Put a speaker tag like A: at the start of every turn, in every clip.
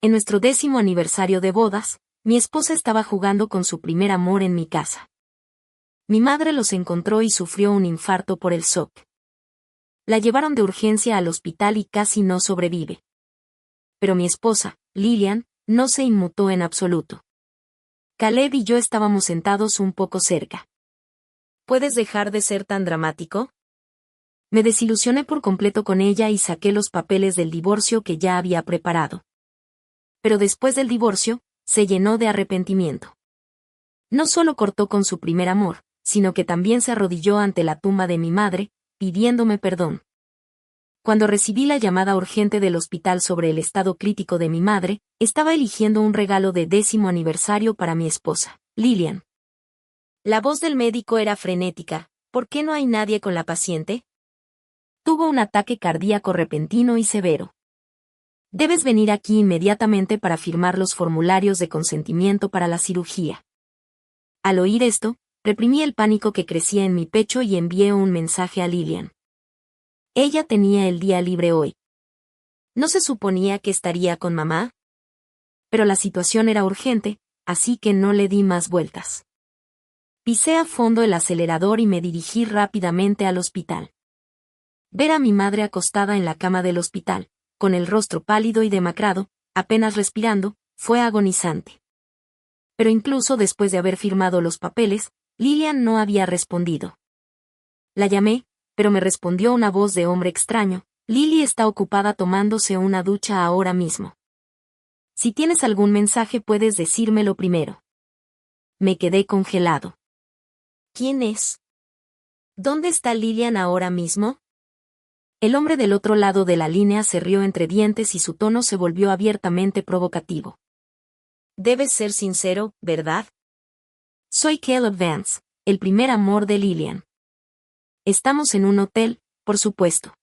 A: En nuestro 10º aniversario de bodas, mi esposa estaba jugando con su primer amor en mi casa. Mi madre los encontró y sufrió un infarto por el shock. La llevaron de urgencia al hospital y casi no sobrevive. Pero mi esposa, Lillian, no se inmutó en absoluto. Caleb y yo estábamos sentados un poco cerca. ¿Puedes dejar de ser tan dramático? Me desilusioné por completo con ella y saqué los papeles del divorcio que ya había preparado. Pero después del divorcio, se llenó de arrepentimiento. No solo cortó con su primer amor, sino que también se arrodilló ante la tumba de mi madre, pidiéndome perdón. Cuando recibí la llamada urgente del hospital sobre el estado crítico de mi madre, estaba eligiendo un regalo de 10º aniversario para mi esposa, Lillian. La voz del médico era frenética. ¿Por qué no hay nadie con la paciente? Tuvo un ataque cardíaco repentino y severo. Debes venir aquí inmediatamente para firmar los formularios de consentimiento para la cirugía. Al oír esto, reprimí el pánico que crecía en mi pecho y envié un mensaje a Lillian. Ella tenía el día libre hoy. ¿No se suponía que estaría con mamá? Pero la situación era urgente, así que no le di más vueltas. Pisé a fondo el acelerador y me dirigí rápidamente al hospital. Ver a mi madre acostada en la cama del hospital, con el rostro pálido y demacrado, apenas respirando, fue agonizante. Pero incluso después de haber firmado los papeles, Lillian no había respondido. La llamé, pero me respondió una voz de hombre extraño. Lily está ocupada tomándose una ducha ahora mismo. Si tienes algún mensaje puedes decírmelo primero. Me quedé congelado. ¿Quién es? ¿Dónde está Lillian ahora mismo? El hombre del otro lado de la línea se rió entre dientes y su tono se volvió abiertamente provocativo. Debes ser sincero, ¿verdad? Soy Caleb Vance, el primer amor de Lillian. Estamos en un hotel, por supuesto.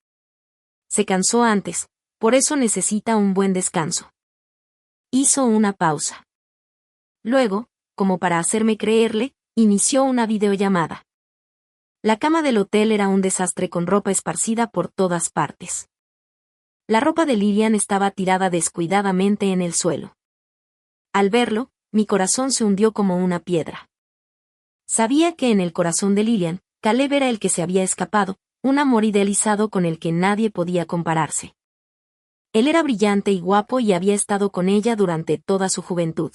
A: Se cansó antes, por eso necesita un buen descanso. Hizo una pausa. Luego, como para hacerme creerle, inició una videollamada. La cama del hotel era un desastre con ropa esparcida por todas partes. La ropa de Lillian estaba tirada descuidadamente en el suelo. Al verlo, mi corazón se hundió como una piedra. Sabía que en el corazón de Lillian, Caleb era el que se había escapado, un amor idealizado con el que nadie podía compararse. Él era brillante y guapo y había estado con ella durante toda su juventud.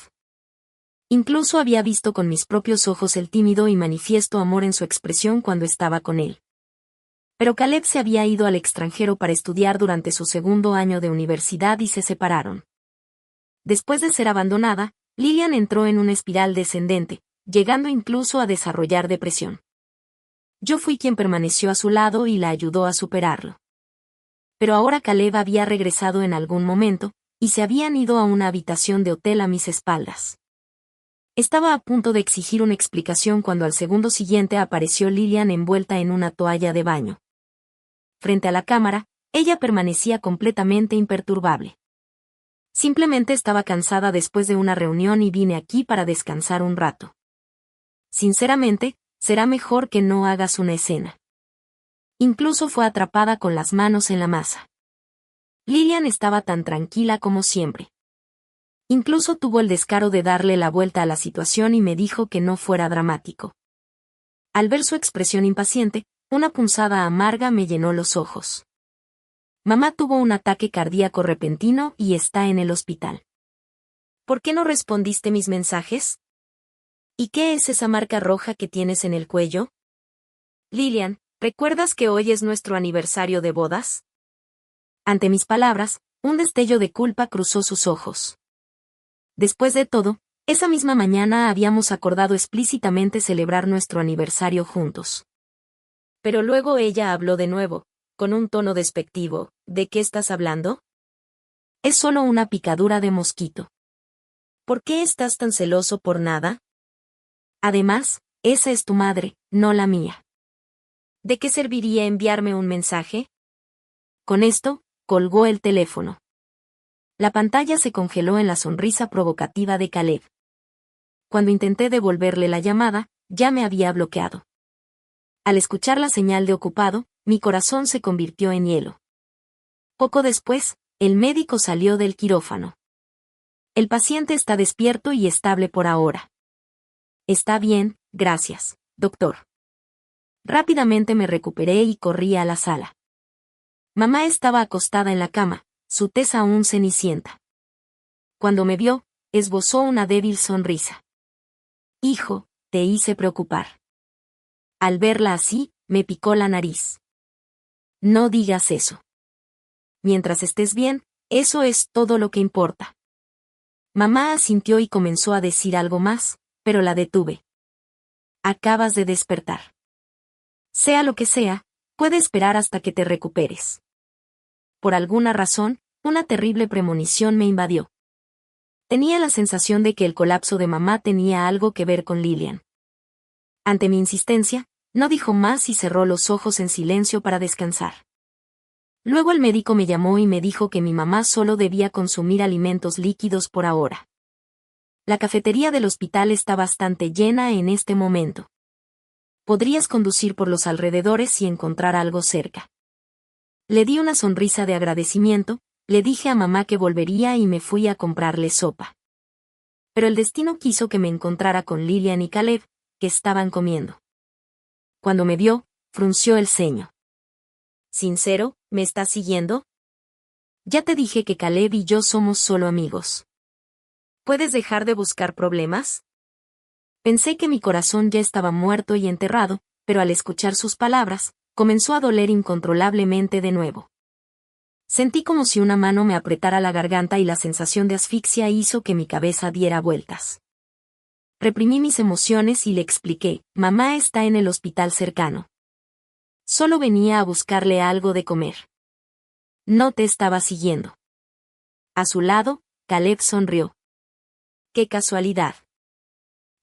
A: Incluso había visto con mis propios ojos el tímido y manifiesto amor en su expresión cuando estaba con él. Pero Caleb se había ido al extranjero para estudiar durante su 2º año de universidad y se separaron. Después de ser abandonada, Lillian entró en una espiral descendente, llegando incluso a desarrollar depresión. Yo fui quien permaneció a su lado y la ayudó a superarlo. Pero ahora Caleb había regresado en algún momento, y se habían ido a una habitación de hotel a mis espaldas. Estaba a punto de exigir una explicación cuando al segundo siguiente apareció Lillian envuelta en una toalla de baño. Frente a la cámara, ella permanecía completamente imperturbable. Simplemente estaba cansada después de una reunión y vine aquí para descansar un rato. Sinceramente, será mejor que no hagas una escena. Incluso fue atrapada con las manos en la masa. Lillian estaba tan tranquila como siempre. Incluso tuvo el descaro de darle la vuelta a la situación y me dijo que no fuera dramático. Al ver su expresión impaciente, una punzada amarga me llenó los ojos. Mamá tuvo un ataque cardíaco repentino y está en el hospital. ¿Por qué no respondiste mis mensajes? ¿Y qué es esa marca roja que tienes en el cuello? Lillian, ¿recuerdas que hoy es nuestro aniversario de bodas? Ante mis palabras, un destello de culpa cruzó sus ojos. Después de todo, esa misma mañana habíamos acordado explícitamente celebrar nuestro aniversario juntos. Pero luego ella habló de nuevo, con un tono despectivo. ¿De qué estás hablando? Es solo una picadura de mosquito. ¿Por qué estás tan celoso por nada? Además, esa es tu madre, no la mía. ¿De qué serviría enviarme un mensaje? Con esto, colgó el teléfono. La pantalla se congeló en la sonrisa provocativa de Caleb. Cuando intenté devolverle la llamada, ya me había bloqueado. Al escuchar la señal de ocupado, mi corazón se convirtió en hielo. Poco después, el médico salió del quirófano. El paciente está despierto y estable por ahora. Está bien, gracias, doctor. Rápidamente me recuperé y corrí a la sala. Mamá estaba acostada en la cama, su tez aún cenicienta. Cuando me vio, esbozó una débil sonrisa. Hijo, te hice preocupar. Al verla así, me picó la nariz. No digas eso. Mientras estés bien, eso es todo lo que importa. Mamá asintió y comenzó a decir algo más, pero la detuve. Acabas de despertar. Sea lo que sea, puede esperar hasta que te recuperes. Por alguna razón, una terrible premonición me invadió. Tenía la sensación de que el colapso de mamá tenía algo que ver con Lillian. Ante mi insistencia, no dijo más y cerró los ojos en silencio para descansar. Luego el médico me llamó y me dijo que mi mamá solo debía consumir alimentos líquidos por ahora. La cafetería del hospital está bastante llena en este momento. Podrías conducir por los alrededores y encontrar algo cerca. Le di una sonrisa de agradecimiento, le dije a mamá que volvería y me fui a comprarle sopa. Pero el destino quiso que me encontrara con Lillian y Caleb, que estaban comiendo. Cuando me vio, frunció el ceño. ¿Sincero, me estás siguiendo? Ya te dije que Caleb y yo somos solo amigos. ¿Puedes dejar de buscar problemas? Pensé que mi corazón ya estaba muerto y enterrado, pero al escuchar sus palabras, comenzó a doler incontrolablemente de nuevo. Sentí como si una mano me apretara la garganta y la sensación de asfixia hizo que mi cabeza diera vueltas. Reprimí mis emociones y le expliqué, mamá está en el hospital cercano. Solo venía a buscarle algo de comer. No te estaba siguiendo. A su lado, Caleb sonrió. ¡Qué casualidad!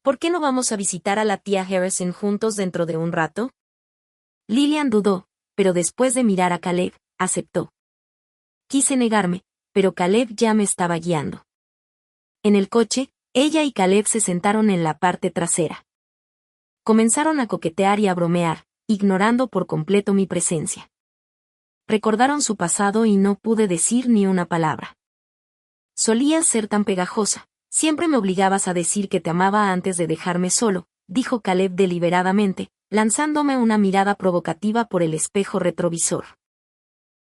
A: ¿Por qué no vamos a visitar a la tía Harrison juntos dentro de un rato? Lillian dudó, pero después de mirar a Caleb, aceptó. Quise negarme, pero Caleb ya me estaba guiando. En el coche, ella y Caleb se sentaron en la parte trasera. Comenzaron a coquetear y a bromear, ignorando por completo mi presencia. Recordaron su pasado y no pude decir ni una palabra. Solías ser tan pegajosa, siempre me obligabas a decir que te amaba antes de dejarme solo, dijo Caleb deliberadamente, lanzándome una mirada provocativa por el espejo retrovisor.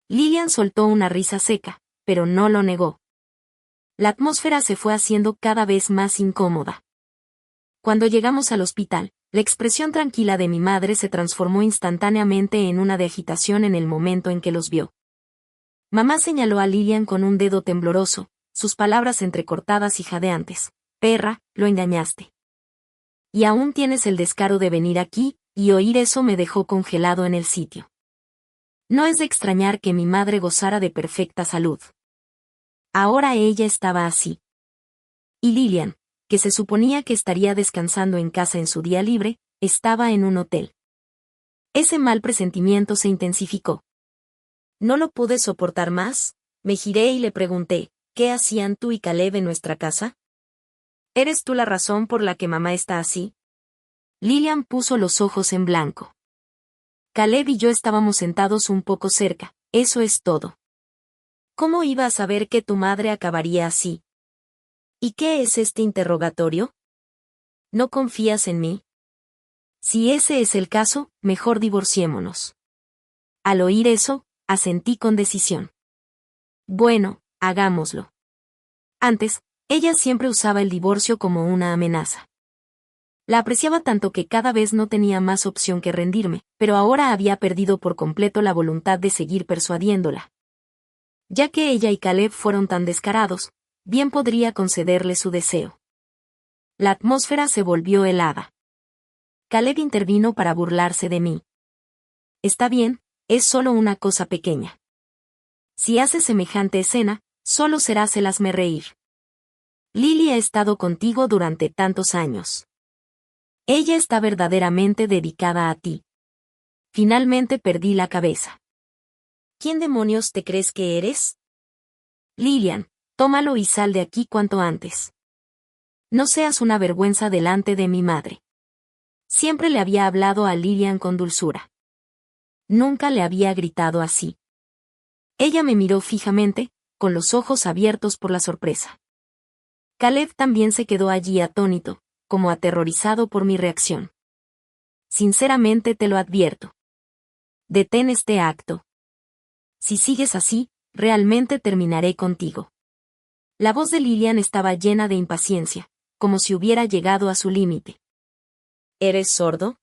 A: Lillian soltó una risa seca, pero no lo negó. La atmósfera se fue haciendo cada vez más incómoda. Cuando llegamos al hospital, la expresión tranquila de mi madre se transformó instantáneamente en una de agitación en el momento en que los vio. Mamá señaló a Lillian con un dedo tembloroso, sus palabras entrecortadas y jadeantes. Perra, lo engañaste. Y aún tienes el descaro de venir aquí, y oír eso me dejó congelado en el sitio. No es de extrañar que mi madre gozara de perfecta salud. Ahora ella estaba así. Y Lillian, que se suponía que estaría descansando en casa en su día libre, estaba en un hotel. Ese mal presentimiento se intensificó. No lo pude soportar más, me giré y le pregunté, ¿qué hacían tú y Caleb en nuestra casa? ¿Eres tú la razón por la que mamá está así? Lillian puso los ojos en blanco. Caleb y yo estábamos sentados un poco cerca, eso es todo. ¿Cómo iba a saber que tu madre acabaría así? ¿Y qué es este interrogatorio? ¿No confías en mí? Si ese es el caso, mejor divorciémonos. Al oír eso, asentí con decisión. Bueno, hagámoslo. Antes, ella siempre usaba el divorcio como una amenaza. La apreciaba tanto que cada vez no tenía más opción que rendirme, pero ahora había perdido por completo la voluntad de seguir persuadiéndola. Ya que ella y Caleb fueron tan descarados, bien podría concederle su deseo. La atmósfera se volvió helada. Caleb intervino para burlarse de mí. Está bien, es solo una cosa pequeña. Si haces semejante escena, solo será hacerme reír. Lily ha estado contigo durante tantos años. Ella está verdaderamente dedicada a ti. Finalmente perdí la cabeza. ¿Quién demonios te crees que eres? Lillian, tómalo y sal de aquí cuanto antes. No seas una vergüenza delante de mi madre. Siempre le había hablado a Lillian con dulzura. Nunca le había gritado así. Ella me miró fijamente, con los ojos abiertos por la sorpresa. Caleb también se quedó allí atónito, como aterrorizado por mi reacción. Sinceramente te lo advierto. Detén este acto. Si sigues así, realmente terminaré contigo. La voz de Lilian estaba llena de impaciencia, como si hubiera llegado a su límite. ¿Eres sordo?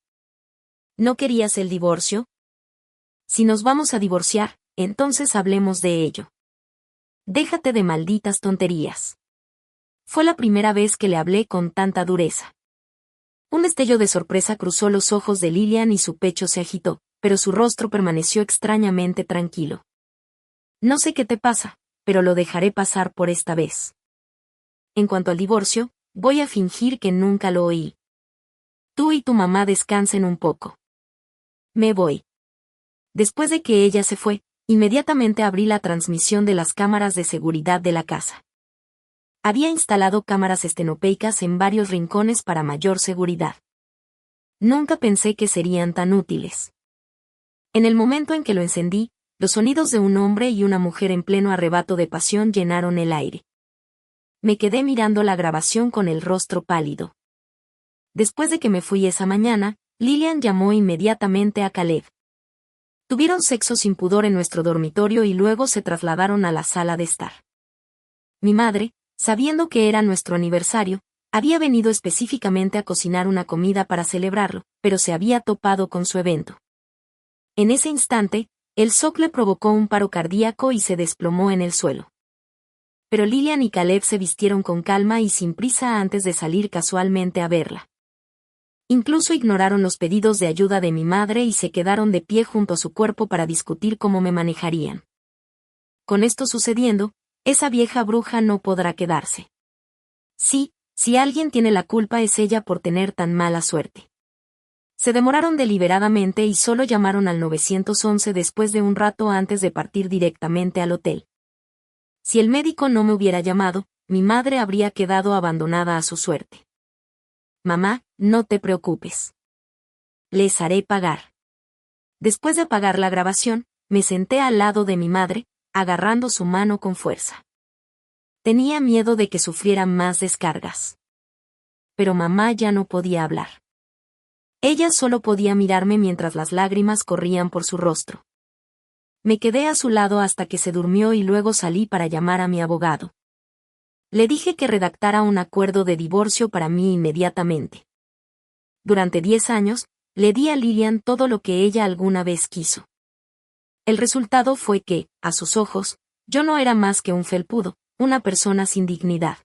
A: ¿No querías el divorcio? Si nos vamos a divorciar, entonces hablemos de ello. Déjate de malditas tonterías. Fue la primera vez que le hablé con tanta dureza. Un destello de sorpresa cruzó los ojos de Lilian y su pecho se agitó, pero su rostro permaneció extrañamente tranquilo. No sé qué te pasa, pero lo dejaré pasar por esta vez. En cuanto al divorcio, voy a fingir que nunca lo oí. Tú y tu mamá descansen un poco. Me voy. Después de que ella se fue, inmediatamente abrí la transmisión de las cámaras de seguridad de la casa. Había instalado cámaras estenopeicas en varios rincones para mayor seguridad. Nunca pensé que serían tan útiles. En el momento en que lo encendí, los sonidos de un hombre y una mujer en pleno arrebato de pasión llenaron el aire. Me quedé mirando la grabación con el rostro pálido. Después de que me fui esa mañana, Lilian llamó inmediatamente a Caleb. Tuvieron sexo sin pudor en nuestro dormitorio y luego se trasladaron a la sala de estar. Mi madre, sabiendo que era nuestro aniversario, había venido específicamente a cocinar una comida para celebrarlo, pero se había topado con su evento. En ese instante, el shock le provocó un paro cardíaco y se desplomó en el suelo. Pero Lilian y Caleb se vistieron con calma y sin prisa antes de salir casualmente a verla. Incluso ignoraron los pedidos de ayuda de mi madre y se quedaron de pie junto a su cuerpo para discutir cómo me manejarían. Con esto sucediendo, esa vieja bruja no podrá quedarse. Sí, si alguien tiene la culpa es ella por tener tan mala suerte. Se demoraron deliberadamente y solo llamaron al 911 después de un rato antes de partir directamente al hotel. Si el médico no me hubiera llamado, mi madre habría quedado abandonada a su suerte. Mamá, no te preocupes. Les haré pagar. Después de apagar la grabación, me senté al lado de mi madre, agarrando su mano con fuerza. Tenía miedo de que sufriera más descargas. Pero mamá ya no podía hablar. Ella solo podía mirarme mientras las lágrimas corrían por su rostro. Me quedé a su lado hasta que se durmió y luego salí para llamar a mi abogado. Le dije que redactara un acuerdo de divorcio para mí inmediatamente. Durante 10 años, le di a Lilian todo lo que ella alguna vez quiso. El resultado fue que, a sus ojos, yo no era más que un felpudo, una persona sin dignidad.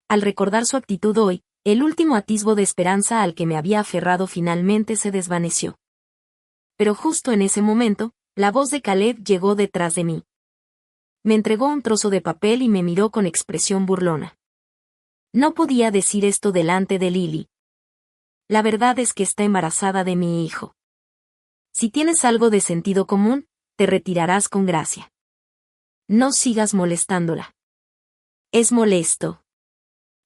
A: Al recordar su actitud hoy, el último atisbo de esperanza al que me había aferrado finalmente se desvaneció. Pero justo en ese momento, la voz de Caleb llegó detrás de mí. Me entregó un trozo de papel y me miró con expresión burlona. No podía decir esto delante de Lily. La verdad es que está embarazada de mi hijo. Si tienes algo de sentido común, te retirarás con gracia. No sigas molestándola. Es molesto.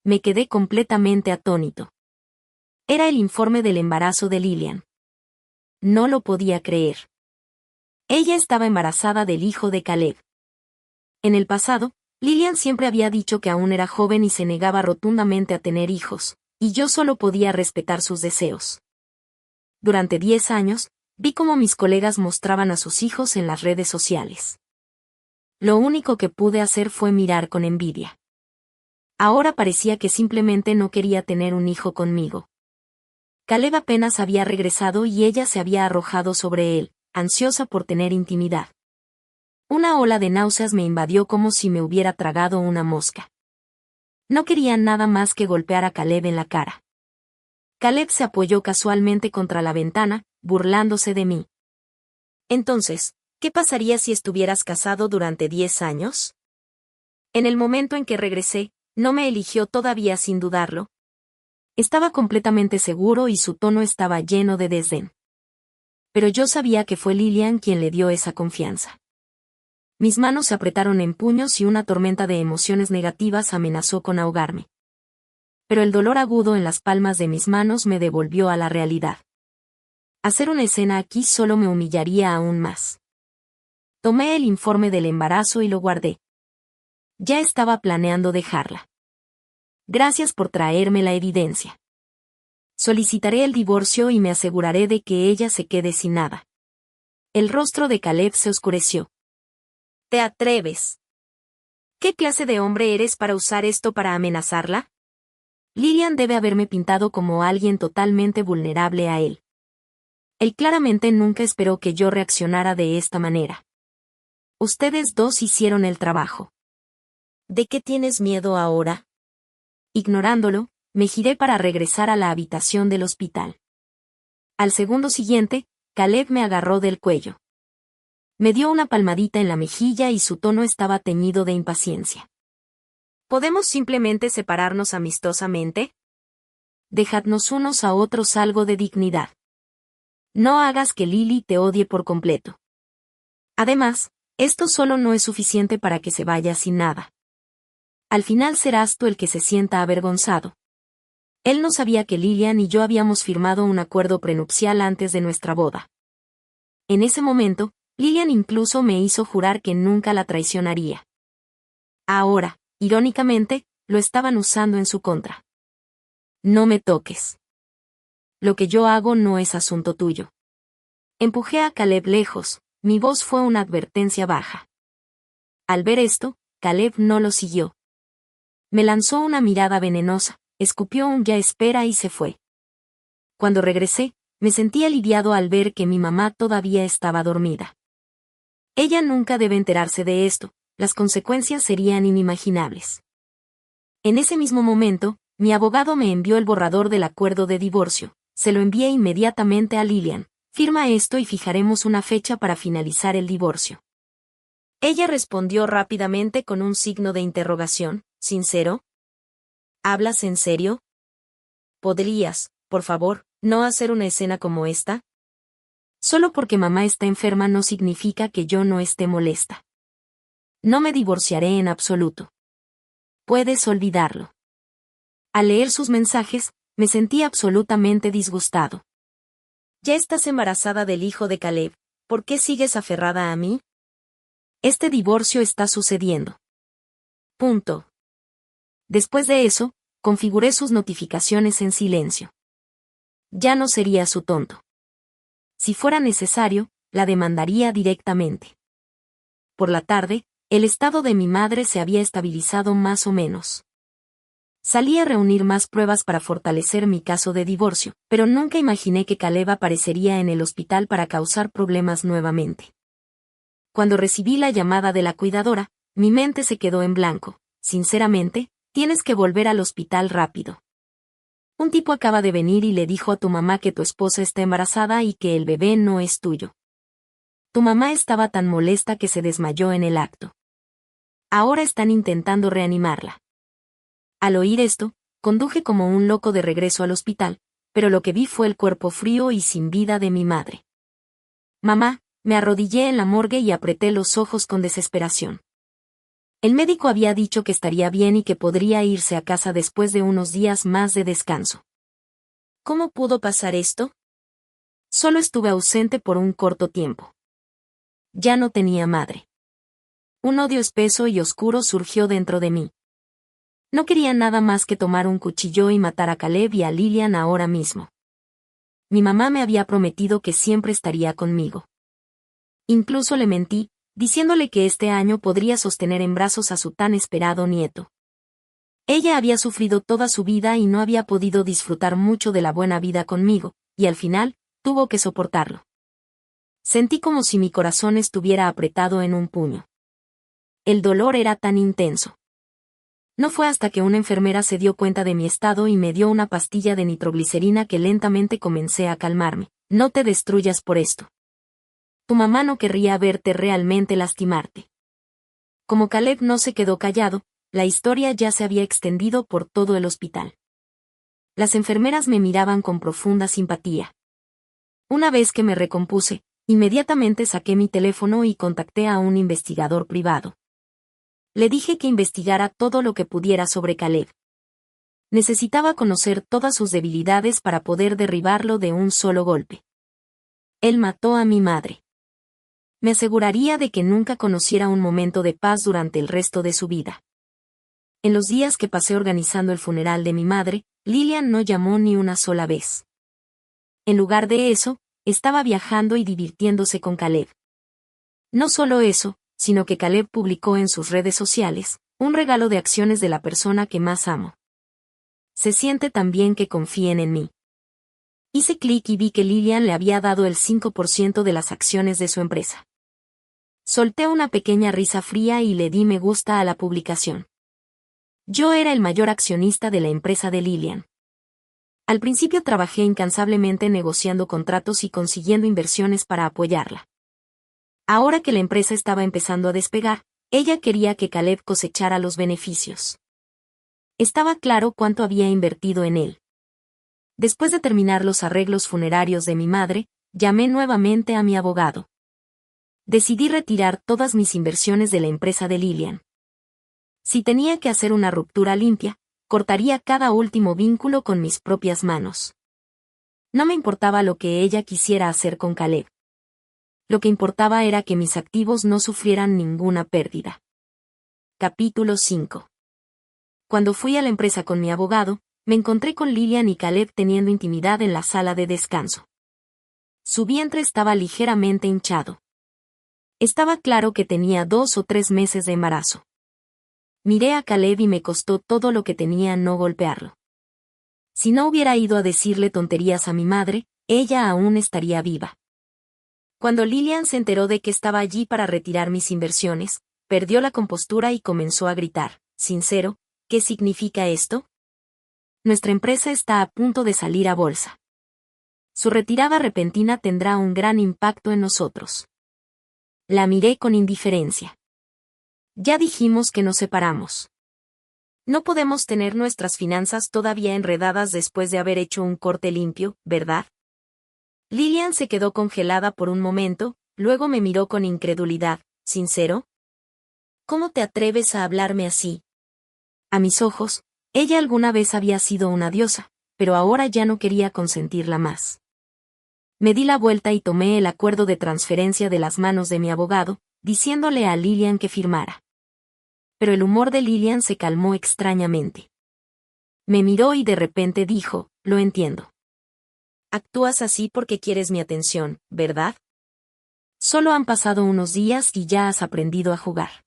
A: Me quedé completamente atónito. Era el informe del embarazo de Lilian. No lo podía creer. Ella estaba embarazada del hijo de Caleb. En el pasado, Lilian siempre había dicho que aún era joven y se negaba rotundamente a tener hijos, y yo solo podía respetar sus deseos. Durante 10 años, vi cómo mis colegas mostraban a sus hijos en las redes sociales. Lo único que pude hacer fue mirar con envidia. Ahora parecía que simplemente no quería tener un hijo conmigo. Caleb apenas había regresado y ella se había arrojado sobre él, ansiosa por tener intimidad. Una ola de náuseas me invadió como si me hubiera tragado una mosca. No quería nada más que golpear a Caleb en la cara. Caleb se apoyó casualmente contra la ventana, burlándose de mí. Entonces, ¿qué pasaría si estuvieras casado durante 10 años? En el momento en que regresé, no me eligió todavía sin dudarlo. Estaba completamente seguro y su tono estaba lleno de desdén. Pero yo sabía que fue Lilian quien le dio esa confianza. Mis manos se apretaron en puños y una tormenta de emociones negativas amenazó con ahogarme. Pero el dolor agudo en las palmas de mis manos me devolvió a la realidad. Hacer una escena aquí solo me humillaría aún más. Tomé el informe del embarazo y lo guardé. Ya estaba planeando dejarla. Gracias por traerme la evidencia. Solicitaré el divorcio y me aseguraré de que ella se quede sin nada. El rostro de Caleb se oscureció. ¿Te atreves? ¿Qué clase de hombre eres para usar esto para amenazarla? Lillian debe haberme pintado como alguien totalmente vulnerable a él. Él claramente nunca esperó que yo reaccionara de esta manera. Ustedes dos hicieron el trabajo. ¿De qué tienes miedo ahora? Ignorándolo, me giré para regresar a la habitación del hospital. Al segundo siguiente, Caleb me agarró del cuello. Me dio una palmadita en la mejilla y su tono estaba teñido de impaciencia. ¿Podemos simplemente separarnos amistosamente? Dejadnos unos a otros algo de dignidad. No hagas que Lily te odie por completo. Además, esto solo no es suficiente para que se vaya sin nada. Al final serás tú el que se sienta avergonzado. Él no sabía que Lillian y yo habíamos firmado un acuerdo prenupcial antes de nuestra boda. En ese momento, Lillian incluso me hizo jurar que nunca la traicionaría. Ahora, irónicamente, lo estaban usando en su contra. No me toques. Lo que yo hago no es asunto tuyo. Empujé a Caleb lejos, mi voz fue una advertencia baja. Al ver esto, Caleb no lo siguió. Me lanzó una mirada venenosa, escupió un ya espera y se fue. Cuando regresé, me sentí aliviado al ver que mi mamá todavía estaba dormida. Ella nunca debe enterarse de esto, las consecuencias serían inimaginables. En ese mismo momento, mi abogado me envió el borrador del acuerdo de divorcio, se lo envié inmediatamente a Lillian. Firma esto y fijaremos una fecha para finalizar el divorcio. Ella respondió rápidamente con un signo de interrogación. ¿Sincero? ¿Hablas en serio? ¿Podrías, por favor, no hacer una escena como esta? Solo porque mamá está enferma no significa que yo no esté molesta. No me divorciaré en absoluto. Puedes olvidarlo. Al leer sus mensajes, me sentí absolutamente disgustado. Ya estás embarazada del hijo de Caleb, ¿por qué sigues aferrada a mí? Este divorcio está sucediendo. Punto. Después de eso, configuré sus notificaciones en silencio. Ya no sería su tonto. Si fuera necesario, la demandaría directamente. Por la tarde, el estado de mi madre se había estabilizado más o menos. Salí a reunir más pruebas para fortalecer mi caso de divorcio, pero nunca imaginé que Caleb aparecería en el hospital para causar problemas nuevamente. Cuando recibí la llamada de la cuidadora, mi mente se quedó en blanco. Sinceramente, tienes que volver al hospital rápido. Un tipo acaba de venir y le dijo a tu mamá que tu esposa está embarazada y que el bebé no es tuyo. Tu mamá estaba tan molesta que se desmayó en el acto. Ahora están intentando reanimarla. Al oír esto, conduje como un loco de regreso al hospital, pero lo que vi fue el cuerpo frío y sin vida de mi madre. Mamá, me arrodillé en la morgue y apreté los ojos con desesperación. El médico había dicho que estaría bien y que podría irse a casa después de unos días más de descanso. ¿Cómo pudo pasar esto? Solo estuve ausente por un corto tiempo. Ya no tenía madre. Un odio espeso y oscuro surgió dentro de mí. No quería nada más que tomar un cuchillo y matar a Caleb y a Lillian ahora mismo. Mi mamá me había prometido que siempre estaría conmigo. Incluso le mentí, diciéndole que este año podría sostener en brazos a su tan esperado nieto. Ella había sufrido toda su vida y no había podido disfrutar mucho de la buena vida conmigo, y al final, tuvo que soportarlo. Sentí como si mi corazón estuviera apretado en un puño. El dolor era tan intenso. No fue hasta que una enfermera se dio cuenta de mi estado y me dio una pastilla de nitroglicerina que lentamente comencé a calmarme. No te destruyas por esto. Tu mamá no querría verte realmente lastimarte. Como Caleb no se quedó callado, la historia ya se había extendido por todo el hospital. Las enfermeras me miraban con profunda simpatía. Una vez que me recompuse, inmediatamente saqué mi teléfono y contacté a un investigador privado. Le dije que investigara todo lo que pudiera sobre Caleb. Necesitaba conocer todas sus debilidades para poder derribarlo de un solo golpe. Él mató a mi madre. Me aseguraría de que nunca conociera un momento de paz durante el resto de su vida. En los días que pasé organizando el funeral de mi madre, Lilian no llamó ni una sola vez. En lugar de eso, estaba viajando y divirtiéndose con Caleb. No solo eso, sino que Caleb publicó en sus redes sociales un regalo de acciones de la persona que más amo. Se siente tan bien que confíen en mí. Hice clic y vi que Lilian le había dado el 5% de las acciones de su empresa. Solté una pequeña risa fría y le di me gusta a la publicación. Yo era el mayor accionista de la empresa de Lilian. Al principio trabajé incansablemente negociando contratos y consiguiendo inversiones para apoyarla. Ahora que la empresa estaba empezando a despegar, ella quería que Caleb cosechara los beneficios. Estaba claro cuánto había invertido en él. Después de terminar los arreglos funerarios de mi madre, llamé nuevamente a mi abogado. Decidí retirar todas mis inversiones de la empresa de Lilian. Si tenía que hacer una ruptura limpia, cortaría cada último vínculo con mis propias manos. No me importaba lo que ella quisiera hacer con Caleb. Lo que importaba era que mis activos no sufrieran ninguna pérdida. Capítulo 5. Cuando fui a la empresa con mi abogado, me encontré con Lilian y Caleb teniendo intimidad en la sala de descanso. Su vientre estaba ligeramente hinchado. Estaba claro que tenía 2 o 3 meses de embarazo. Miré a Caleb y me costó todo lo que tenía no golpearlo. Si no hubiera ido a decirle tonterías a mi madre, ella aún estaría viva. Cuando Lilian se enteró de que estaba allí para retirar mis inversiones, perdió la compostura y comenzó a gritar: «Sincero, ¿qué significa esto? Nuestra empresa está a punto de salir a bolsa. Su retirada repentina tendrá un gran impacto en nosotros». La miré con indiferencia. Ya dijimos que nos separamos. No podemos tener nuestras finanzas todavía enredadas después de haber hecho un corte limpio, ¿verdad? Lilian se quedó congelada por un momento, luego me miró con incredulidad. ¿Sincero? ¿Cómo te atreves a hablarme así? A mis ojos, ella alguna vez había sido una diosa, pero ahora ya no quería consentirla más. Me di la vuelta y tomé el acuerdo de transferencia de las manos de mi abogado, diciéndole a Lilian que firmara. Pero el humor de Lilian se calmó extrañamente. Me miró y de repente dijo: «Lo entiendo. Actúas así porque quieres mi atención, ¿verdad? Solo han pasado unos días y ya has aprendido a jugar».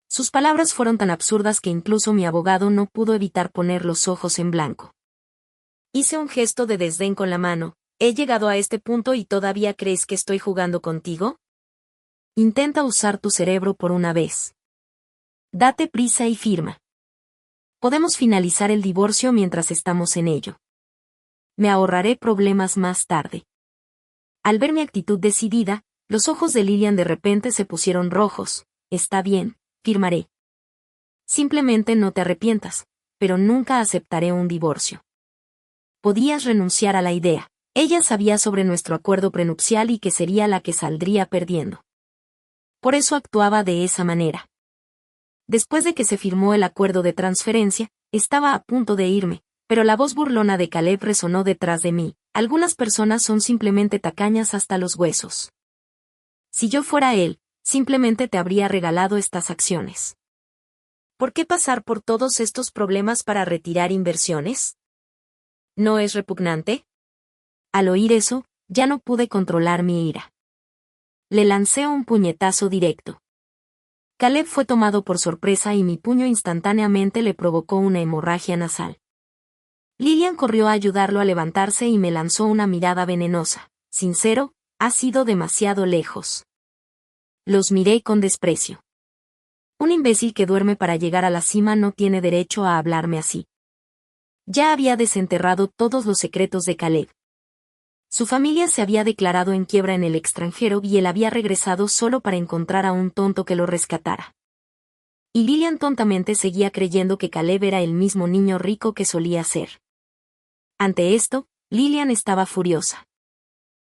A: Sus palabras fueron tan absurdas que incluso mi abogado no pudo evitar poner los ojos en blanco. Hice un gesto de desdén con la mano. ¿He llegado a este punto y todavía crees que estoy jugando contigo? Intenta usar tu cerebro por una vez. Date prisa y firma. Podemos finalizar el divorcio mientras estamos en ello. Me ahorraré problemas más tarde. Al ver mi actitud decidida, los ojos de Lilian de repente se pusieron rojos. Está bien, firmaré. Simplemente no te arrepientas, pero nunca aceptaré un divorcio. Podías renunciar a la idea. Ella sabía sobre nuestro acuerdo prenupcial y que sería la que saldría perdiendo. Por eso actuaba de esa manera. Después de que se firmó el acuerdo de transferencia, estaba a punto de irme, pero la voz burlona de Caleb resonó detrás de mí. Algunas personas son simplemente tacañas hasta los huesos. Si yo fuera él, simplemente te habría regalado estas acciones. ¿Por qué pasar por todos estos problemas para retirar inversiones? ¿No es repugnante? Al oír eso, ya no pude controlar mi ira. Le lancé un puñetazo directo. Caleb fue tomado por sorpresa y mi puño instantáneamente le provocó una hemorragia nasal. Lilian corrió a ayudarlo a levantarse y me lanzó una mirada venenosa. «Sincero, has ido demasiado lejos». Los miré con desprecio. Un imbécil que duerme para llegar a la cima no tiene derecho a hablarme así. Ya había desenterrado todos los secretos de Caleb. Su familia se había declarado en quiebra en el extranjero y él había regresado solo para encontrar a un tonto que lo rescatara. Y Lilian tontamente seguía creyendo que Caleb era el mismo niño rico que solía ser. Ante esto, Lilian estaba furiosa.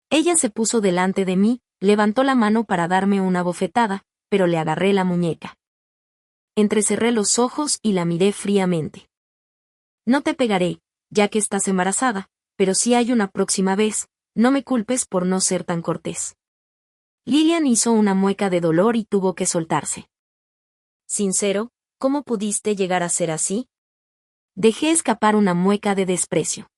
A: Ella se puso delante de mí, levantó la mano para darme una bofetada, pero le agarré la muñeca. Entrecerré los ojos y la miré fríamente. «No te pegaré, ya que estás embarazada, pero si hay una próxima vez, no me culpes por no ser tan cortés». Lilian hizo una mueca de dolor y tuvo que soltarse. «Sincero, ¿Cómo pudiste llegar a ser así? Dejé escapar una mueca de desprecio.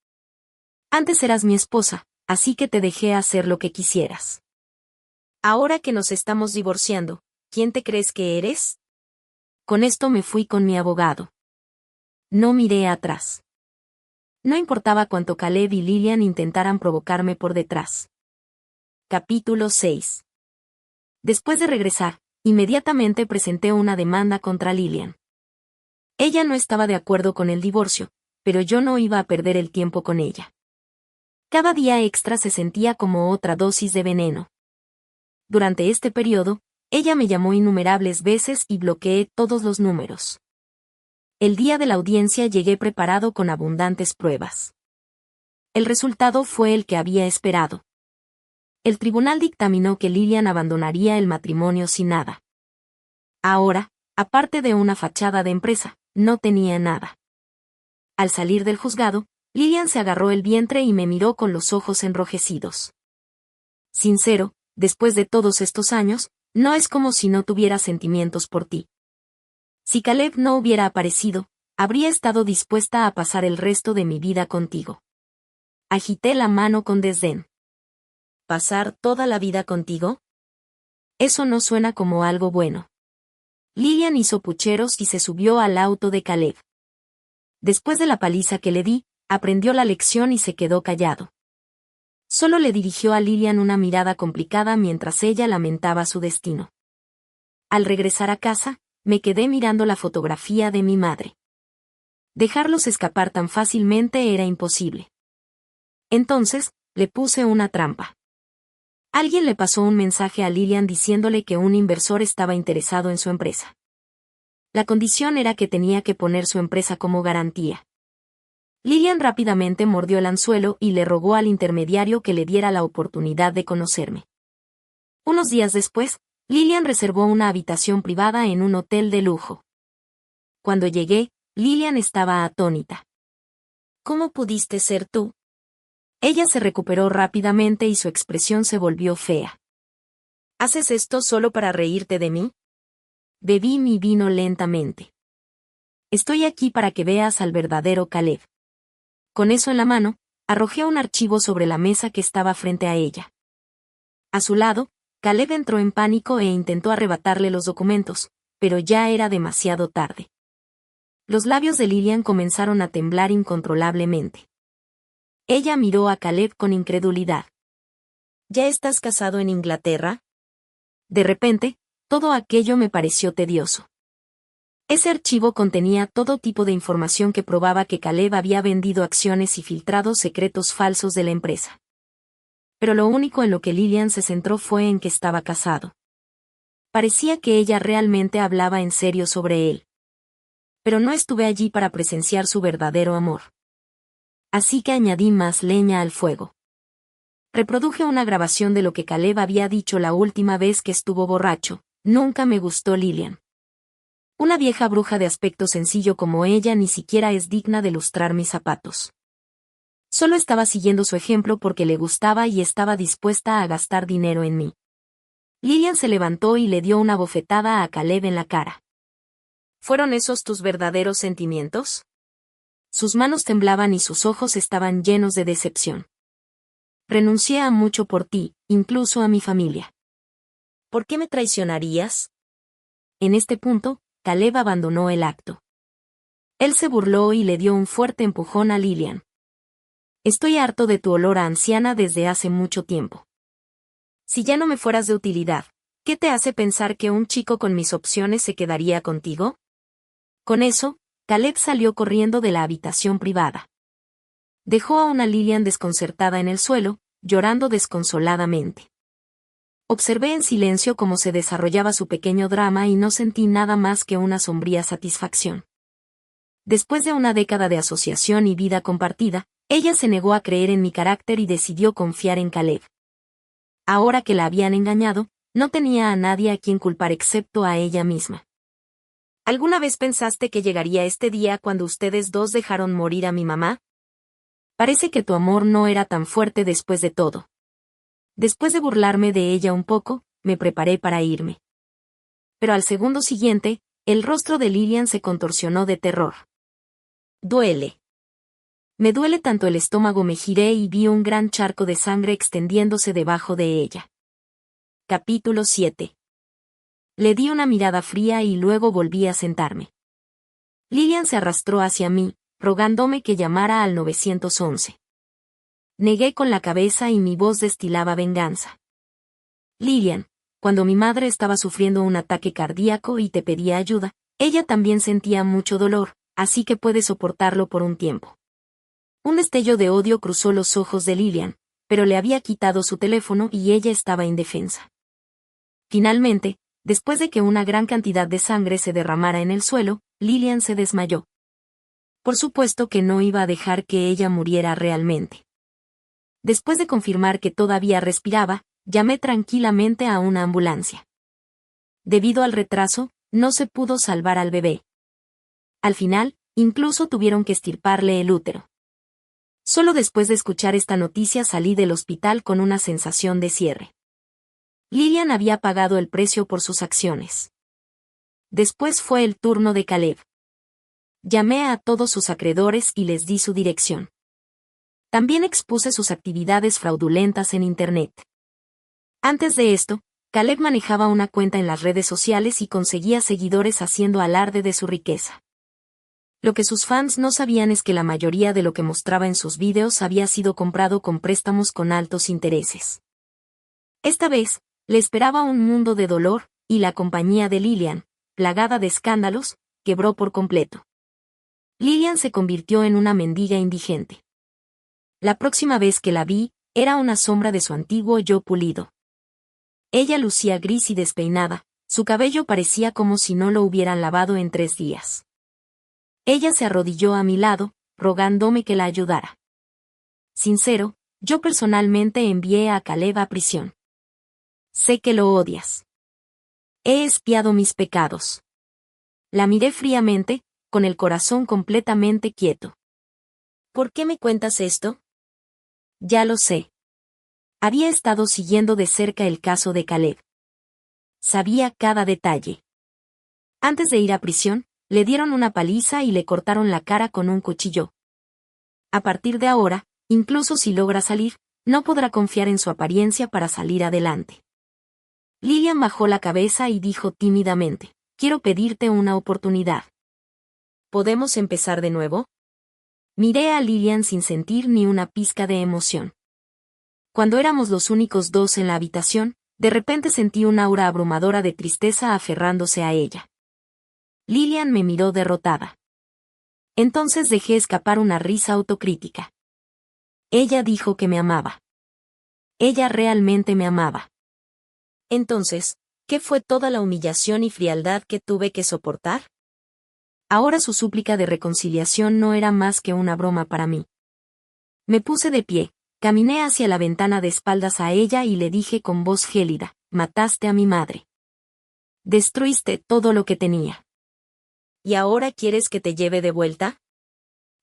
A: Antes eras mi esposa, así que te dejé hacer lo que quisieras. Ahora que nos estamos divorciando, ¿quién te crees que eres? Con esto me fui con mi abogado. No miré atrás. No importaba cuánto Caleb y Lillian intentaran provocarme por detrás. Capítulo 6. Después de regresar, inmediatamente presenté una demanda contra Lillian. Ella no estaba de acuerdo con el divorcio, pero yo no iba a perder el tiempo con ella. Cada día extra se sentía como otra dosis de veneno. Durante este periodo, ella me llamó innumerables veces y bloqueé todos los números. El día de la audiencia llegué preparado con abundantes pruebas. El resultado fue el que había esperado. El tribunal dictaminó que Lillian abandonaría el matrimonio sin nada. Ahora, aparte de una fachada de empresa, no tenía nada. Al salir del juzgado, Lillian se agarró el vientre y me miró con los ojos enrojecidos. Sincero, después de todos estos años, no es como si no tuviera sentimientos por ti. Si Caleb no hubiera aparecido, habría estado dispuesta a pasar el resto de mi vida contigo. Agité la mano con desdén. ¿Pasar toda la vida contigo? Eso no suena como algo bueno. Lillian hizo pucheros y se subió al auto de Caleb. Después de la paliza que le di, aprendió la lección y se quedó callado. Solo le dirigió a Lillian una mirada complicada mientras ella lamentaba su destino. Al regresar a casa, me quedé mirando la fotografía de mi madre. Dejarlos escapar tan fácilmente era imposible. Entonces, le puse una trampa. Alguien le pasó un mensaje a Lillian diciéndole que un inversor estaba interesado en su empresa. La condición era que tenía que poner su empresa como garantía. Lillian rápidamente mordió el anzuelo y le rogó al intermediario que le diera la oportunidad de conocerme. Unos días después, Lillian reservó una habitación privada en un hotel de lujo. Cuando llegué, Lillian estaba atónita. ¿Cómo pudiste ser tú? Ella se recuperó rápidamente y su expresión se volvió fea. ¿Haces esto solo para reírte de mí? Bebí mi vino lentamente. Estoy aquí para que veas al verdadero Caleb. Con eso en la mano, arrojé un archivo sobre la mesa que estaba frente a ella. A su lado, Caleb entró en pánico e intentó arrebatarle los documentos, pero ya era demasiado tarde. Los labios de Lillian comenzaron a temblar incontrolablemente. Ella miró a Caleb con incredulidad. ¿Ya estás casado en Inglaterra? De repente, todo aquello me pareció tedioso. Ese archivo contenía todo tipo de información que probaba que Caleb había vendido acciones y filtrado secretos falsos de la empresa. Pero lo único en lo que Lillian se centró fue en que estaba casado. Parecía que ella realmente hablaba en serio sobre él. Pero no estuve allí para presenciar su verdadero amor. Así que añadí más leña al fuego. Reproduje una grabación de lo que Caleb había dicho la última vez que estuvo borracho. Nunca me gustó Lillian. Una vieja bruja de aspecto sencillo como ella ni siquiera es digna de lustrar mis zapatos. Solo estaba siguiendo su ejemplo porque le gustaba y estaba dispuesta a gastar dinero en mí. Lillian se levantó y le dio una bofetada a Caleb en la cara. ¿Fueron esos tus verdaderos sentimientos? Sus manos temblaban y sus ojos estaban llenos de decepción. Renuncié a mucho por ti, incluso a mi familia. ¿Por qué me traicionarías? En este punto, Caleb abandonó el acto. Él se burló y le dio un fuerte empujón a Lillian. Estoy harto de tu olor a anciana desde hace mucho tiempo. Si ya no me fueras de utilidad, ¿qué te hace pensar que un chico con mis opciones se quedaría contigo? Con eso, Caleb salió corriendo de la habitación privada. Dejó a una Lillian desconcertada en el suelo, llorando desconsoladamente. Observé en silencio cómo se desarrollaba su pequeño drama y no sentí nada más que una sombría satisfacción. Después de una década de asociación y vida compartida, ella se negó a creer en mi carácter y decidió confiar en Caleb. Ahora que la habían engañado, no tenía a nadie a quien culpar excepto a ella misma. ¿Alguna vez pensaste que llegaría este día cuando ustedes dos dejaron morir a mi mamá? Parece que tu amor no era tan fuerte después de todo. Después de burlarme de ella un poco, me preparé para irme. Pero al segundo siguiente, El rostro de Lillian se contorsionó de terror. Duele. Me duele tanto el estómago. Me giré y vi un gran charco de sangre extendiéndose debajo de ella. Capítulo 7. Le di una mirada fría y luego volví a sentarme. Lillian se arrastró hacia mí, rogándome que llamara al 911. Negué con la cabeza y mi voz destilaba venganza. Lillian, cuando mi madre estaba sufriendo un ataque cardíaco y te pedía ayuda, ella también sentía mucho dolor, así que puedes soportarlo por un tiempo. Un destello de odio cruzó los ojos de Lillian, pero le había quitado su teléfono y ella estaba indefensa. Finalmente, después de que una gran cantidad de sangre se derramara en el suelo, Lillian se desmayó. Por supuesto que no iba a dejar que ella muriera realmente. Después de confirmar que todavía respiraba, llamé tranquilamente a una ambulancia. Debido al retraso, no se pudo salvar al bebé. Al final, incluso tuvieron que extirparle el útero. Solo después de escuchar esta noticia salí del hospital con una sensación de cierre. Lillian había pagado el precio por sus acciones. Después fue el turno de Caleb. Llamé a todos sus acreedores y les di su dirección. También expuse sus actividades fraudulentas en Internet. Antes de esto, Caleb manejaba una cuenta en las redes sociales y conseguía seguidores haciendo alarde de su riqueza. Lo que sus fans no sabían es que la mayoría de lo que mostraba en sus vídeos había sido comprado con préstamos con altos intereses. Esta vez, le esperaba un mundo de dolor, y la compañía de Lillian, plagada de escándalos, quebró por completo. Lillian se convirtió en una mendiga indigente. La próxima vez que la vi, era una sombra de su antiguo yo pulido. Ella lucía gris y despeinada, su cabello parecía como si no lo hubieran lavado en 3 días. Ella se arrodilló a mi lado, rogándome que la ayudara. Sincero, yo personalmente envié a Caleb a prisión. Sé que lo odias. He expiado mis pecados. La miré fríamente, con el corazón completamente quieto. ¿Por qué me cuentas esto? Ya lo sé. Había estado siguiendo de cerca el caso de Caleb. Sabía cada detalle. Antes de ir a prisión, le dieron una paliza y le cortaron la cara con un cuchillo. A partir de ahora, incluso si logra salir, no podrá confiar en su apariencia para salir adelante. Lillian bajó la cabeza y dijo tímidamente, quiero pedirte una oportunidad. ¿Podemos empezar de nuevo? Miré a Lillian sin sentir ni una pizca de emoción. Cuando éramos los únicos dos en la habitación, de repente sentí una aura abrumadora de tristeza aferrándose a ella. Lillian me miró derrotada. Entonces dejé escapar una risa autocrítica. Ella dijo que me amaba. Ella realmente me amaba. Entonces, ¿qué fue toda la humillación y frialdad que tuve que soportar? Ahora su súplica de reconciliación no era más que una broma para mí. Me puse de pie, caminé hacia la ventana de espaldas a ella y le dije con voz gélida, mataste a mi madre. Destruiste todo lo que tenía. ¿Y ahora quieres que te lleve de vuelta?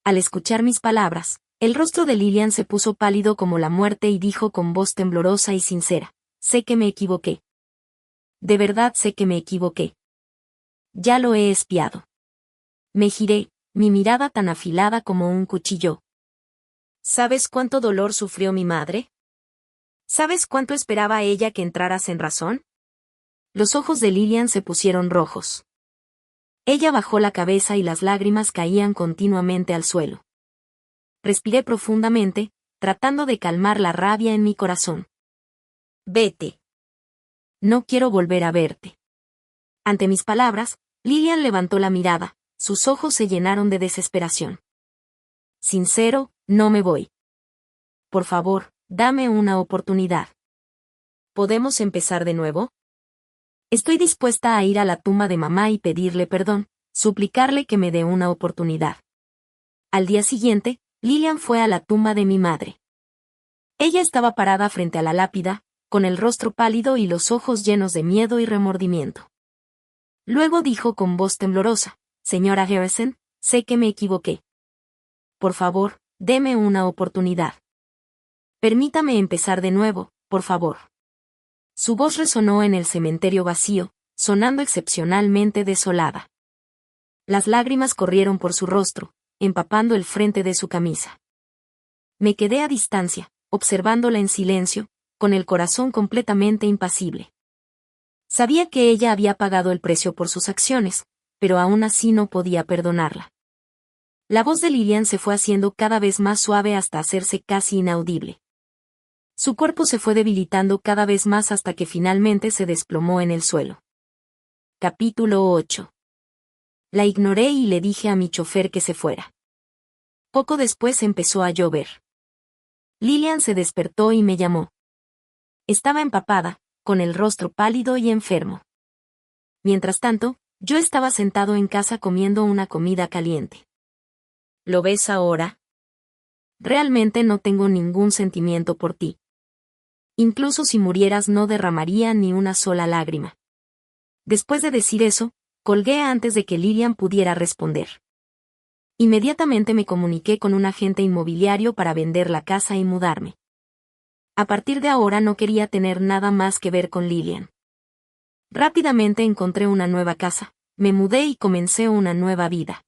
A: Al escuchar mis palabras, el rostro de Lillian se puso pálido como la muerte y dijo con voz temblorosa y sincera, sé que me equivoqué. De verdad sé que me equivoqué. Ya lo he expiado. Me giré, mi mirada tan afilada como un cuchillo. ¿Sabes cuánto dolor sufrió mi madre? ¿Sabes cuánto esperaba ella que entraras en razón? Los ojos de Lillian se pusieron rojos. Ella bajó la cabeza y las lágrimas caían continuamente al suelo. Respiré profundamente, tratando de calmar la rabia en mi corazón. Vete. No quiero volver a verte. Ante mis palabras, Lillian levantó la mirada, sus ojos se llenaron de desesperación. Sincero, no me voy. Por favor, dame una oportunidad. ¿Podemos empezar de nuevo? Estoy dispuesta a ir a la tumba de mamá y pedirle perdón, suplicarle que me dé una oportunidad. Al día siguiente, Lillian fue a la tumba de mi madre. Ella estaba parada frente a la lápida, con el rostro pálido y los ojos llenos de miedo y remordimiento. Luego dijo con voz temblorosa, Señora Harrison, sé que me equivoqué. Por favor, deme una oportunidad. Permítame empezar de nuevo, por favor. Su voz resonó en el cementerio vacío, sonando excepcionalmente desolada. Las lágrimas corrieron por su rostro, empapando el frente de su camisa. Me quedé a distancia, observándola en silencio, con el corazón completamente impasible. Sabía que ella había pagado el precio por sus acciones, pero aún así no podía perdonarla. La voz de Lilian se fue haciendo cada vez más suave hasta hacerse casi inaudible. Su cuerpo se fue debilitando cada vez más hasta que finalmente se desplomó en el suelo. Capítulo 8. La ignoré y le dije a mi chofer que se fuera. Poco después empezó a llover. Lilian se despertó y me llamó. Estaba empapada, con el rostro pálido y enfermo. Mientras tanto, yo estaba sentado en casa comiendo una comida caliente. ¿Lo ves ahora? Realmente no tengo ningún sentimiento por ti. Incluso si murieras no derramaría ni una sola lágrima. Después de decir eso, colgué antes de que Lilian pudiera responder. Inmediatamente me comuniqué con un agente inmobiliario para vender la casa y mudarme. A partir de ahora no quería tener nada más que ver con Lilian. Rápidamente encontré una nueva casa, me mudé y comencé una nueva vida.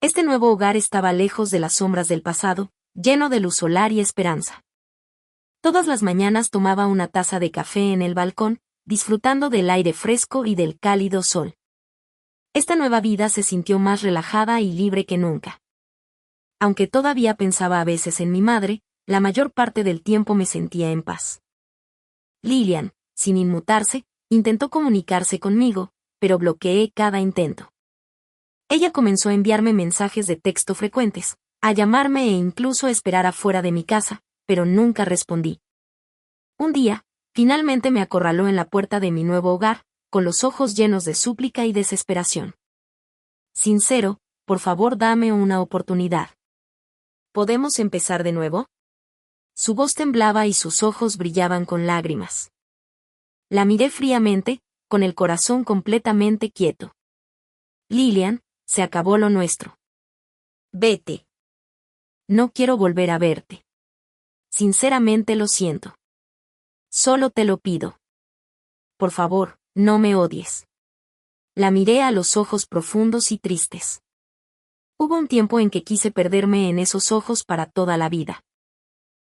A: Este nuevo hogar estaba lejos de las sombras del pasado, lleno de luz solar y esperanza. Todas las mañanas tomaba una taza de café en el balcón, disfrutando del aire fresco y del cálido sol. Esta nueva vida se sintió más relajada y libre que nunca. Aunque todavía pensaba a veces en mi madre, la mayor parte del tiempo me sentía en paz. Lilian, sin inmutarse, intentó comunicarse conmigo, pero bloqueé cada intento. Ella comenzó a enviarme mensajes de texto frecuentes, a llamarme e incluso a esperar afuera de mi casa, pero nunca respondí. Un día, finalmente me acorraló en la puerta de mi nuevo hogar, con los ojos llenos de súplica y desesperación. Sincero, por favor dame una oportunidad. ¿Podemos empezar de nuevo? Su voz temblaba y sus ojos brillaban con lágrimas. La miré fríamente, con el corazón completamente quieto. Lilian, se acabó lo nuestro. Vete. No quiero volver a verte. Sinceramente lo siento. Solo te lo pido. Por favor, no me odies. La miré a los ojos profundos y tristes. Hubo un tiempo en que quise perderme en esos ojos para toda la vida.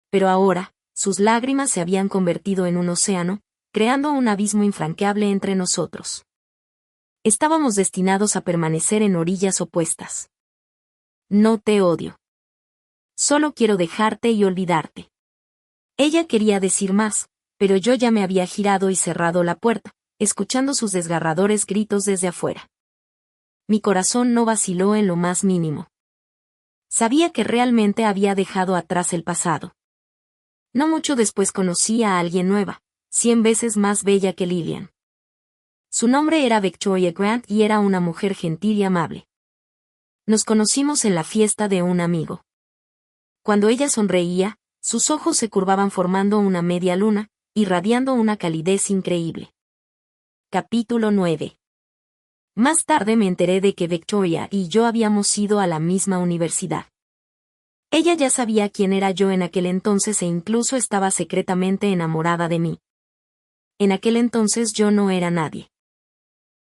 A: Pero ahora, sus lágrimas se habían convertido en un océano, creando un abismo infranqueable entre nosotros. Estábamos destinados a permanecer en orillas opuestas. No te odio. Solo quiero dejarte y olvidarte. Ella quería decir más, pero yo ya me había girado y cerrado la puerta, escuchando sus desgarradores gritos desde afuera. Mi corazón no vaciló en lo más mínimo. Sabía que realmente había dejado atrás el pasado. No mucho después conocí a alguien nueva, 100 veces más bella que Lilian. Su nombre era Victoria Grant y era una mujer gentil y amable. Nos conocimos en la fiesta de un amigo. Cuando ella sonreía, sus ojos se curvaban formando una media luna, irradiando una calidez increíble. Capítulo 9. Más tarde me enteré de que Victoria y yo habíamos ido a la misma universidad. Ella ya sabía quién era yo en aquel entonces e incluso estaba secretamente enamorada de mí. En aquel entonces yo no era nadie.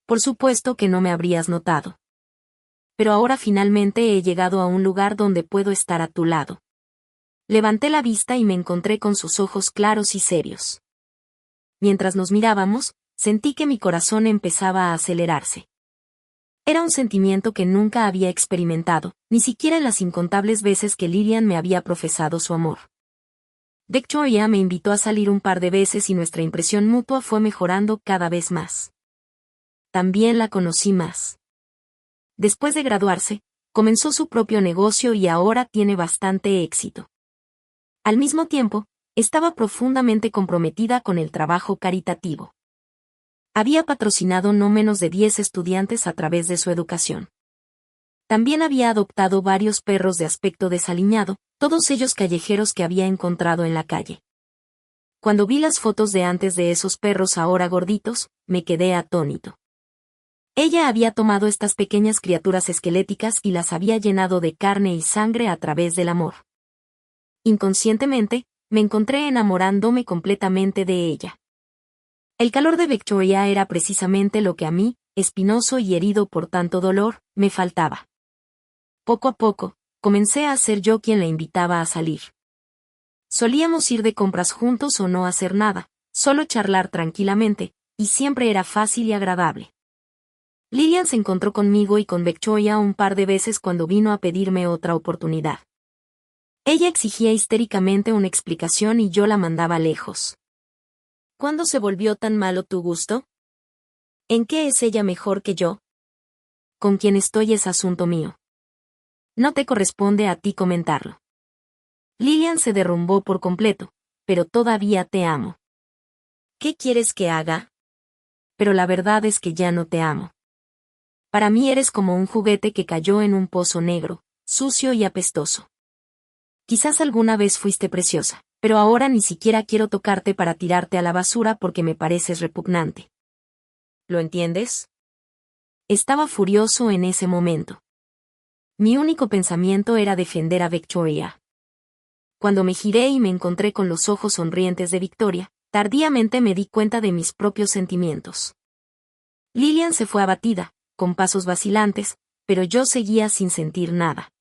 A: Por supuesto que no me habrías notado. Pero ahora finalmente he llegado a un lugar donde puedo estar a tu lado. Levanté la vista y me encontré con sus ojos claros y serios. Mientras nos mirábamos, sentí que mi corazón empezaba a acelerarse. Era un sentimiento que nunca había experimentado, ni siquiera en las incontables veces que Lilian me había profesado su amor. Victoria me invitó a salir un par de veces y nuestra impresión mutua fue mejorando cada vez más. También la conocí más. Después de graduarse, comenzó su propio negocio y ahora tiene bastante éxito. Al mismo tiempo, estaba profundamente comprometida con el trabajo caritativo. Había patrocinado no menos de 10 estudiantes a través de su educación. También había adoptado varios perros de aspecto desaliñado, todos ellos callejeros que había encontrado en la calle. Cuando vi las fotos de antes de esos perros ahora gorditos, me quedé atónito. Ella había tomado estas pequeñas criaturas esqueléticas y las había llenado de carne y sangre a través del amor. Inconscientemente, me encontré enamorándome completamente de ella. El calor de Victoria era precisamente lo que a mí espinoso y herido por tanto dolor, me faltaba. Poco a poco, comencé a ser yo quien la invitaba a salir. Solíamos ir de compras juntos o no hacer nada, solo charlar tranquilamente, y siempre era fácil y agradable. Lilian se encontró conmigo y con Victoria un par de veces cuando vino a pedirme otra oportunidad. Ella exigía histéricamente una explicación y yo la mandaba lejos. ¿Cuándo se volvió tan malo tu gusto? ¿En qué es ella mejor que yo? Con quien estoy es asunto mío. No te corresponde a ti comentarlo. Lilian se derrumbó por completo, pero todavía te amo. ¿Qué quieres que haga? Pero la verdad es que ya no te amo. Para mí eres como un juguete que cayó en un pozo negro, sucio y apestoso. Quizás alguna vez fuiste preciosa, pero ahora ni siquiera quiero tocarte para tirarte a la basura porque me pareces repugnante. ¿Lo entiendes? Estaba furioso en ese momento. Mi único pensamiento era defender a Victoria. Cuando me giré y me encontré con los ojos sonrientes de Victoria, tardíamente me di cuenta de mis propios sentimientos. Lilian se fue abatida, con pasos vacilantes, pero yo seguía sin sentir nada.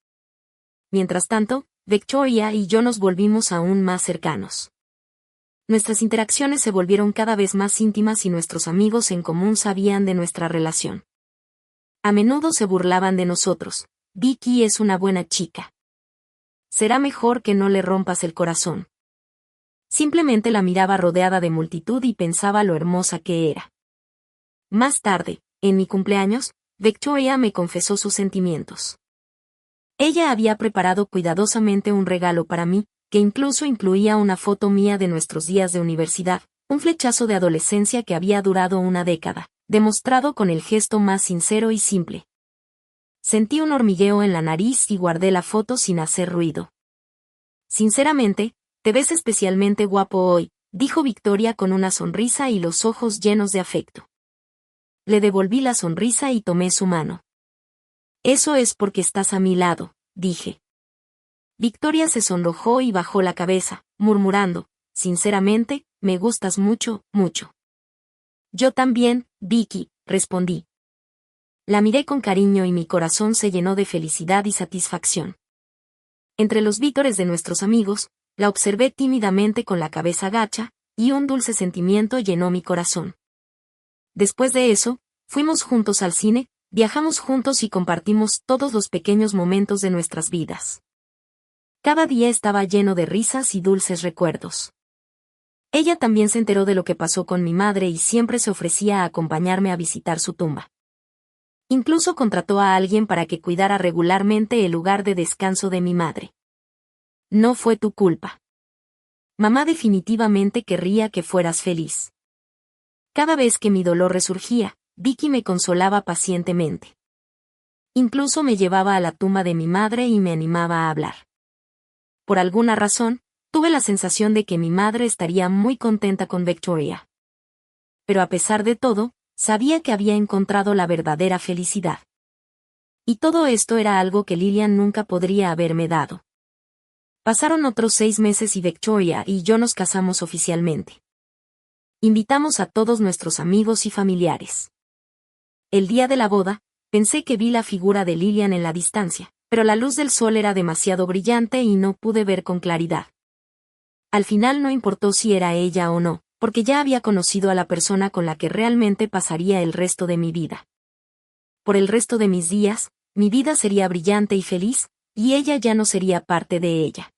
A: Mientras tanto, Victoria y yo nos volvimos aún más cercanos. Nuestras interacciones se volvieron cada vez más íntimas y nuestros amigos en común sabían de nuestra relación. A menudo se burlaban de nosotros. Vicky es una buena chica. Será mejor que no le rompas el corazón. Simplemente la miraba rodeada de multitud y pensaba lo hermosa que era. Más tarde, en mi cumpleaños, Victoria me confesó sus sentimientos. Ella había preparado cuidadosamente un regalo para mí, que incluso incluía una foto mía de nuestros días de universidad, un flechazo de adolescencia que había durado una década, demostrado con el gesto más sincero y simple. Sentí un hormigueo en la nariz y guardé la foto sin hacer ruido. Sinceramente, te ves especialmente guapo hoy, dijo Victoria con una sonrisa y los ojos llenos de afecto. Le devolví la sonrisa y tomé su mano. Eso es porque estás a mi lado, dije. Victoria se sonrojó y bajó la cabeza, murmurando, sinceramente, me gustas mucho, mucho. Yo también, Vicky, respondí. La miré con cariño y mi corazón se llenó de felicidad y satisfacción. Entre los vítores de nuestros amigos, la observé tímidamente con la cabeza gacha, y un dulce sentimiento llenó mi corazón. Después de eso, fuimos juntos al cine, viajamos juntos y compartimos todos los pequeños momentos de nuestras vidas. Cada día estaba lleno de risas y dulces recuerdos. Ella también se enteró de lo que pasó con mi madre y siempre se ofrecía a acompañarme a visitar su tumba. Incluso contrató a alguien para que cuidara regularmente el lugar de descanso de mi madre. No fue tu culpa. Mamá definitivamente querría que fueras feliz. Cada vez que mi dolor resurgía, Vicky me consolaba pacientemente. Incluso me llevaba a la tumba de mi madre y me animaba a hablar. Por alguna razón, tuve la sensación de que mi madre estaría muy contenta con Victoria. Pero a pesar de todo, sabía que había encontrado la verdadera felicidad. Y todo esto era algo que Lilian nunca podría haberme dado. Pasaron otros 6 meses y Victoria y yo nos casamos oficialmente. Invitamos a todos nuestros amigos y familiares. El día de la boda, pensé que vi la figura de Lilian en la distancia, pero la luz del sol era demasiado brillante y no pude ver con claridad. Al final no importó si era ella o no, porque ya había conocido a la persona con la que realmente pasaría el resto de mi vida. Por el resto de mis días, mi vida sería brillante y feliz, y ella ya no sería parte de ella.